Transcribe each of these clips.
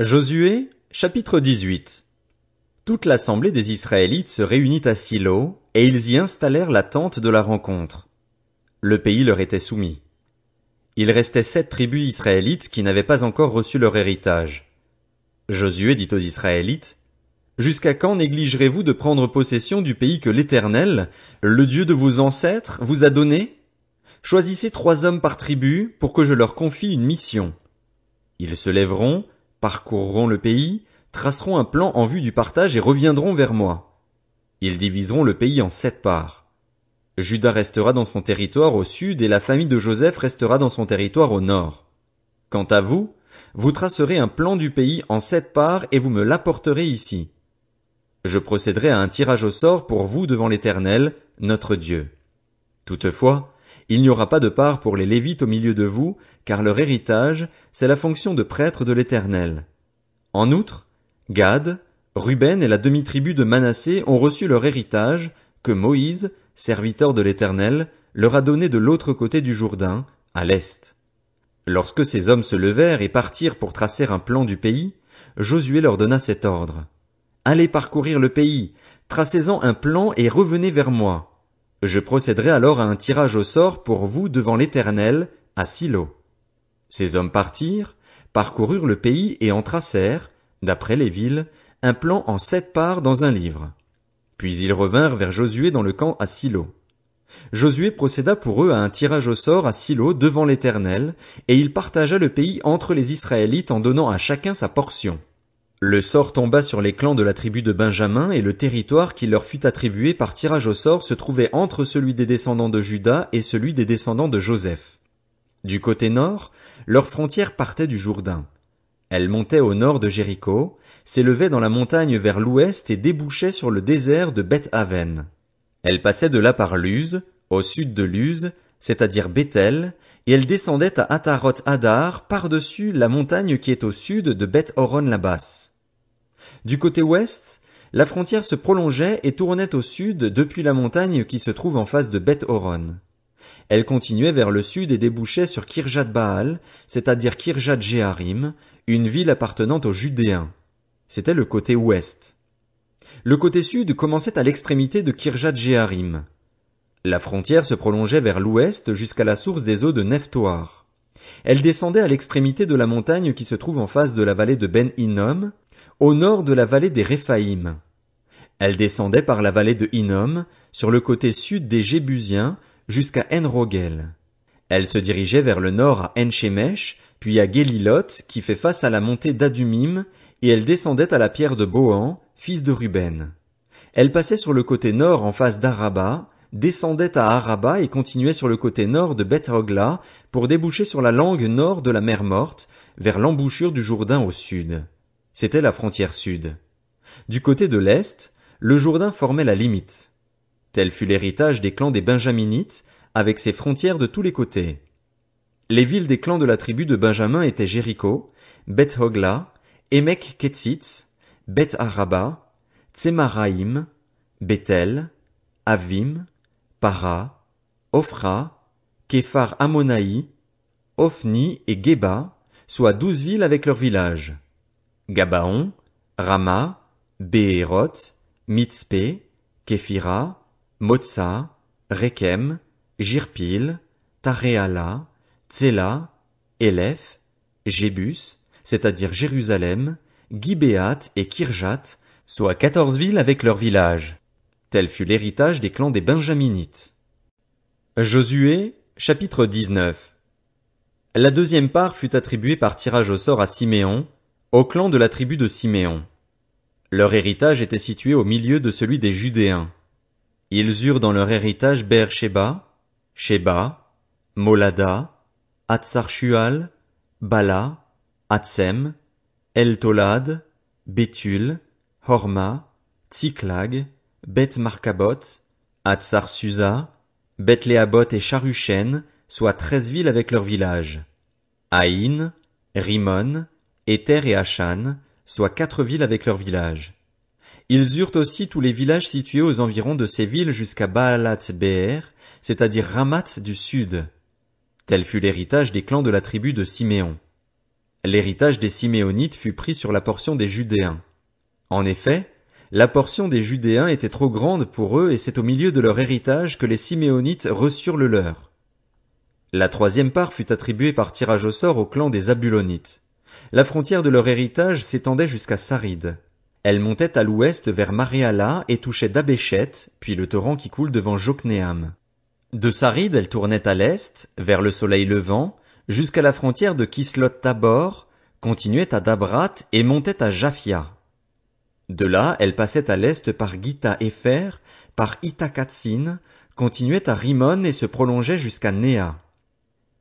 Josué, chapitre 18. Toute l'assemblée des Israélites se réunit à Silo, et ils y installèrent la tente de la rencontre. Le pays leur était soumis. Il restait 7 tribus israélites qui n'avaient pas encore reçu leur héritage. Josué dit aux Israélites, « Jusqu'à quand négligerez-vous de prendre possession du pays que l'Éternel, le Dieu de vos ancêtres, vous a donné? Choisissez 3 hommes par tribu pour que je leur confie une mission. Ils se lèveront, parcourront le pays, traceront un plan en vue du partage et reviendront vers moi. Ils diviseront le pays en 7 parts. Juda restera dans son territoire au sud et la famille de Joseph restera dans son territoire au nord. Quant à vous, vous tracerez un plan du pays en 7 parts et vous me l'apporterez ici. Je procéderai à un tirage au sort pour vous devant l'Éternel, notre Dieu. Toutefois, il n'y aura pas de part pour les Lévites au milieu de vous, car leur héritage, c'est la fonction de prêtre de l'Éternel. En outre, Gad, Ruben et la demi-tribu de Manassé ont reçu leur héritage, que Moïse, serviteur de l'Éternel, leur a donné de l'autre côté du Jourdain, à l'est. Lorsque ces hommes se levèrent et partirent pour tracer un plan du pays, Josué leur donna cet ordre. Allez parcourir le pays, tracez-en un plan et revenez vers moi. Je procéderai alors à un tirage au sort pour vous devant l'Éternel, à Silo. Ces hommes partirent, parcoururent le pays et en tracèrent, d'après les villes, un plan en 7 parts dans un livre. Puis ils revinrent vers Josué dans le camp à Silo. Josué procéda pour eux à un tirage au sort à Silo devant l'Éternel, et il partagea le pays entre les Israélites en donnant à chacun sa portion. Le sort tomba sur les clans de la tribu de Benjamin et le territoire qui leur fut attribué par tirage au sort se trouvait entre celui des descendants de Juda et celui des descendants de Joseph. Du côté nord, leur frontière partait du Jourdain. Elle montait au nord de Jéricho, s'élevait dans la montagne vers l'ouest et débouchait sur le désert de Beth-Aven. Elle passait de là par Luz, au sud de Luz, c'est-à-dire Béthel, et elle descendait à Ataroth-Hadar par-dessus la montagne qui est au sud de Beth-Horon-la-Basse. Du côté ouest, la frontière se prolongeait et tournait au sud depuis la montagne qui se trouve en face de Beth-Horon. Elle continuait vers le sud et débouchait sur Kirjat-Baal, c'est-à-dire Kirjat-Jéarim, une ville appartenant aux Judéens. C'était le côté ouest. Le côté sud commençait à l'extrémité de Kirjat-Jéarim. La frontière se prolongeait vers l'ouest jusqu'à la source des eaux de Nephtoar. Elle descendait à l'extrémité de la montagne qui se trouve en face de la vallée de Ben-Hinnom, au nord de la vallée des Réphaïm. Elle descendait par la vallée de Hinnom, sur le côté sud des Jébusiens, jusqu'à En-Rogel. Elle se dirigeait vers le nord à En-Shemesh, puis à Guélilot, qui fait face à la montée d'Adumim, et elle descendait à la pierre de Bohan, fils de Ruben. Elle passait sur le côté nord en face d'Araba, descendait à Araba et continuait sur le côté nord de Beth-Hogla pour déboucher sur la langue nord de la mer Morte, vers l'embouchure du Jourdain au sud. C'était la frontière sud. Du côté de l'est, le Jourdain formait la limite. Tel fut l'héritage des clans des Benjaminites, avec ses frontières de tous les côtés. Les villes des clans de la tribu de Benjamin étaient Jéricho, Beth-Hogla, Émek-Kétsitz, Beth-Araba, Tsémaraïm, Béthel, Avim, Para, Ophra, Képhar Ammonaï, Ophni et Géba, soit 12 villes avec leurs villages. Gabaon, Rama, Béhéroth, Mitzpé, Képhira, Motsa, Rekem, Jirpil, Taréala, Tséla, Élef, Jébus, c'est-à-dire Jérusalem, Gibéat et Kirjat, soit 14 villes avec leurs villages. Tel fut l'héritage des clans des Benjaminites. Josué, chapitre 19. La deuxième part fut attribuée par tirage au sort à Siméon, au clan de la tribu de Siméon. Leur héritage était situé au milieu de celui des Judéens. Ils eurent dans leur héritage Beer-Sheba, Sheba, Molada, Hatsar-Shual, Bala, Hatsem, El-Tolad, Béthul, Horma, Tsiklag, Beth-Markabot, Hatsar-Susa, Beth-Léabot et Charushen, soit 13 villes avec leurs villages. Aïn, Rimon, Éther et Achan, soit 4 villes avec leurs villages. Ils eurent aussi tous les villages situés aux environs de ces villes jusqu'à Baalat-Béer, c'est-à-dire Ramat du sud. Tel fut l'héritage des clans de la tribu de Siméon. L'héritage des Siméonites fut pris sur la portion des Judéens. En effet, la portion des Judéens était trop grande pour eux et c'est au milieu de leur héritage que les Siméonites reçurent le leur. La troisième part fut attribuée par tirage au sort au clan des Zabulonites. La frontière de leur héritage s'étendait jusqu'à Sarid. Elle montait à l'ouest vers Maréala et touchait Dabéchet, puis le torrent qui coule devant Joknéam. De Sarid, elle tournait à l'est, vers le soleil levant, jusqu'à la frontière de Kislot-Tabor, continuait à Dabrat et montait à Japhia. De là, elle passait à l'est par Githa-Épher, par Ithakatsin, continuait à Rimon et se prolongeait jusqu'à Néa.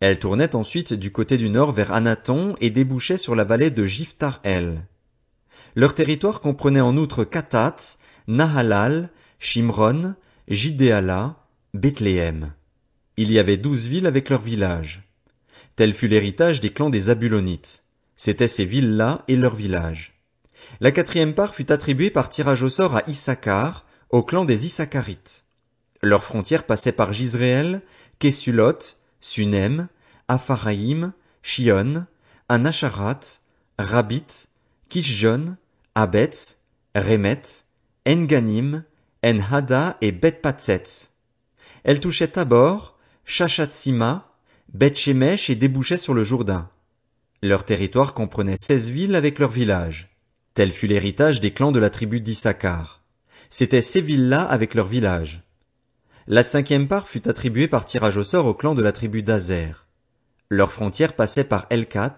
Elle tournait ensuite du côté du nord vers Anaton et débouchait sur la vallée de Jiftar-El. Leur territoire comprenait en outre Katat, Nahalal, Shimron, Jidéala, Bethléem. Il y avait 12 villes avec leurs villages. Tel fut l'héritage des clans des Zabulonites. C'étaient ces villes-là et leurs villages. La quatrième part fut attribuée par tirage au sort à Issachar, au clan des Issacharites. Leurs frontières passaient par Jizréel, Kessulot, Sunem, Apharaïm, Shion, Anacharat, Rabit, Kishjon, Abetz, Rémet, Enganim, Enhada et Beth-Patsetz. Elle touchait Tabor, Chachatsima, Beth-Shemesh et débouchait sur le Jourdain. Leur territoire comprenait 16 villes avec leurs villages. Tel fut l'héritage des clans de la tribu d'Issachar. C'étaient ces villes-là avec leurs villages. La cinquième part fut attribuée par tirage au sort au clan de la tribu d'Azer. Leurs frontières passaient par Elkat,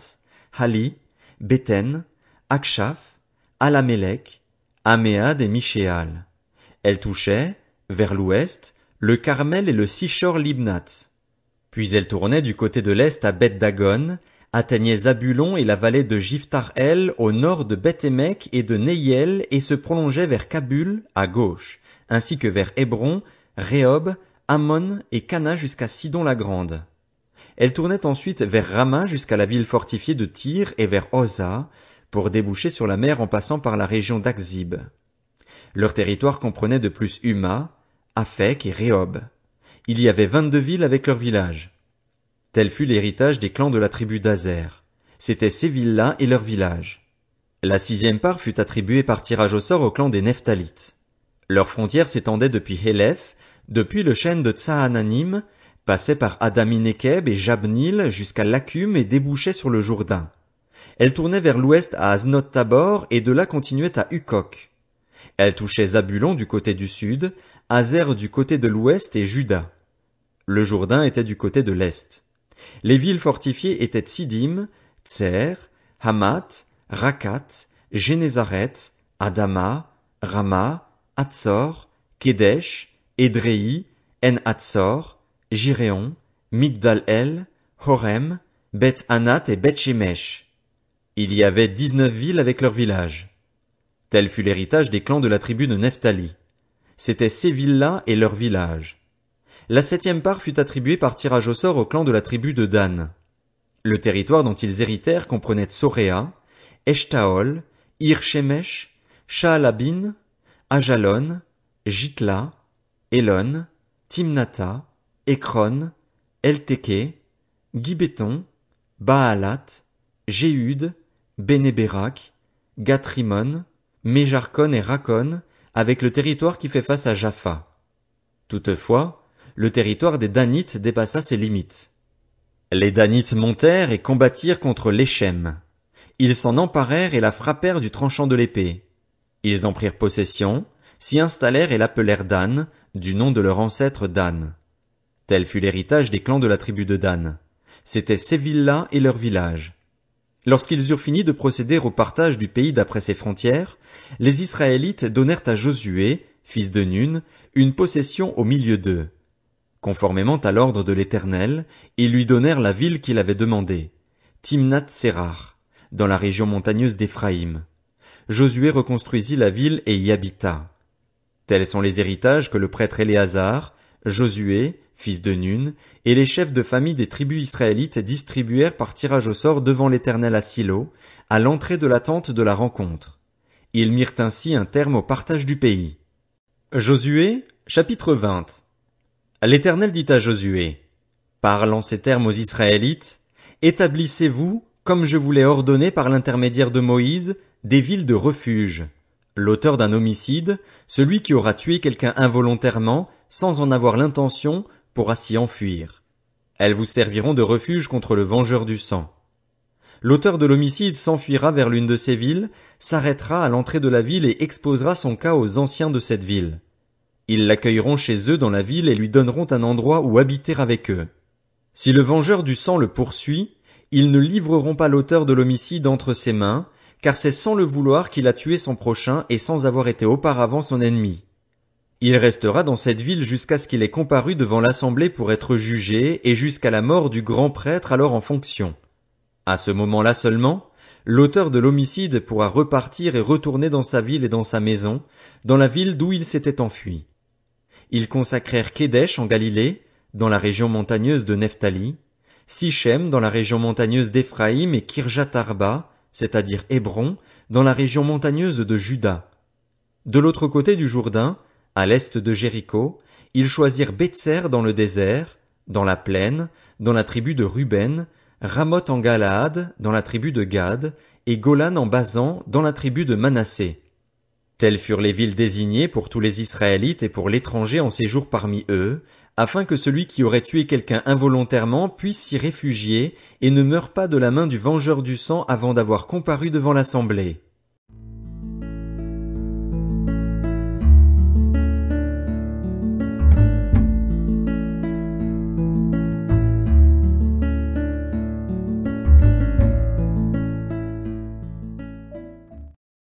Hali, Béten, Akshaf, Alamélec, Améad et Michéal. Elle touchait, vers l'ouest, le Carmel et le Sichor Libnat. Puis elle tournait du côté de l'est à Beth-Dagon, atteignait Zabulon et la vallée de Jiftar-El au nord de Beth-Émec et de Neyel et se prolongeait vers Kabul, à gauche, ainsi que vers Hébron, Rehob, Ammon et Cana jusqu'à Sidon-la-Grande. Elle tournait ensuite vers Rama jusqu'à la ville fortifiée de Tyr et vers Oza, pour déboucher sur la mer en passant par la région d'Akzib. Leur territoire comprenait de plus Huma, Aphek et Rehob. Il y avait 22 villes avec leurs villages. Tel fut l'héritage des clans de la tribu d'Azer. C'étaient ces villes-là et leurs villages. La sixième part fut attribuée par tirage au sort au clan des Nephtalites. Leurs frontières s'étendaient depuis Hélef, depuis le chêne de Tsaananim, passaient par Adami-Nekeb et Jabnil jusqu'à Lakum et débouchaient sur le Jourdain. Elle tournait vers l'ouest à Aznot-Tabor et de là continuait à Hukok. Elle touchait Zabulon du côté du sud, Azer du côté de l'ouest et Juda. Le Jourdain était du côté de l'est. Les villes fortifiées étaient Tsidim, Tser, Hamat, Rakat, Génézaret, Adama, Rama, Hatzor, Kedesh, Édréi, En-Hatzor, Jiréon, Migdal-El, Horem, Beth-Anat et Beth-Shemesh. Il y avait 19 villes avec leurs villages. Tel fut l'héritage des clans de la tribu de Nephtali. C'étaient ces villes-là et leurs villages. La septième part fut attribuée par tirage au sort au clan de la tribu de Dan. Le territoire dont ils héritèrent comprenait Tsoréa, Eshtaol, Ir-Shemesh, Shaalabin, Ajalon, Jitla, Elon, Timnata, Ekron, Elteke, Gibéton, Baalat, Jéhud, Bénéberak, Gathrimon, Méjarkon et Rakon, avec le territoire qui fait face à Jaffa. Toutefois, le territoire des Danites dépassa ses limites. Les Danites montèrent et combattirent contre l'Échem. Ils s'en emparèrent et la frappèrent du tranchant de l'épée. Ils en prirent possession, s'y installèrent et l'appelèrent Dan, du nom de leur ancêtre Dan. Tel fut l'héritage des clans de la tribu de Dan. C'étaient ces villes-là et leurs villages. Lorsqu'ils eurent fini de procéder au partage du pays d'après ses frontières, les Israélites donnèrent à Josué, fils de Nun, une possession au milieu d'eux. Conformément à l'ordre de l'Éternel, ils lui donnèrent la ville qu'il avait demandée, Timnath-Sérar, dans la région montagneuse d'Éphraïm. Josué reconstruisit la ville et y habita. Tels sont les héritages que le prêtre Éléazar, Josué, fils de Nun, et les chefs de famille des tribus israélites distribuèrent par tirage au sort devant l'Éternel à Silo, à l'entrée de la tente de la rencontre. Ils mirent ainsi un terme au partage du pays. Josué, chapitre 20. L'Éternel dit à Josué, parle en ces termes aux Israélites, établissez-vous, comme je vous l'ai ordonné par l'intermédiaire de Moïse, des villes de refuge. L'auteur d'un homicide, celui qui aura tué quelqu'un involontairement, sans en avoir l'intention, pourra s'y enfuir. Elles vous serviront de refuge contre le vengeur du sang. L'auteur de l'homicide s'enfuira vers l'une de ces villes, s'arrêtera à l'entrée de la ville et exposera son cas aux anciens de cette ville. Ils l'accueilleront chez eux dans la ville et lui donneront un endroit où habiter avec eux. Si le vengeur du sang le poursuit, ils ne livreront pas l'auteur de l'homicide entre ses mains, car c'est sans le vouloir qu'il a tué son prochain et sans avoir été auparavant son ennemi. Il restera dans cette ville jusqu'à ce qu'il ait comparu devant l'assemblée pour être jugé et jusqu'à la mort du grand prêtre alors en fonction. À ce moment-là seulement, l'auteur de l'homicide pourra repartir et retourner dans sa ville et dans sa maison, dans la ville d'où il s'était enfui. Ils consacrèrent Kédesh en Galilée, dans la région montagneuse de Nephtali, Sichem dans la région montagneuse d'Éphraïm et Kirjat Arba, c'est-à-dire Hébron, dans la région montagneuse de Juda. De l'autre côté du Jourdain, à l'est de Jéricho, ils choisirent Bétser dans le désert, dans la plaine, dans la tribu de Ruben, Ramoth en Galaad, dans la tribu de Gad, et Golan en Basan, dans la tribu de Manassé. Telles furent les villes désignées pour tous les Israélites et pour l'étranger en séjour parmi eux, afin que celui qui aurait tué quelqu'un involontairement puisse s'y réfugier et ne meure pas de la main du vengeur du sang avant d'avoir comparu devant l'assemblée.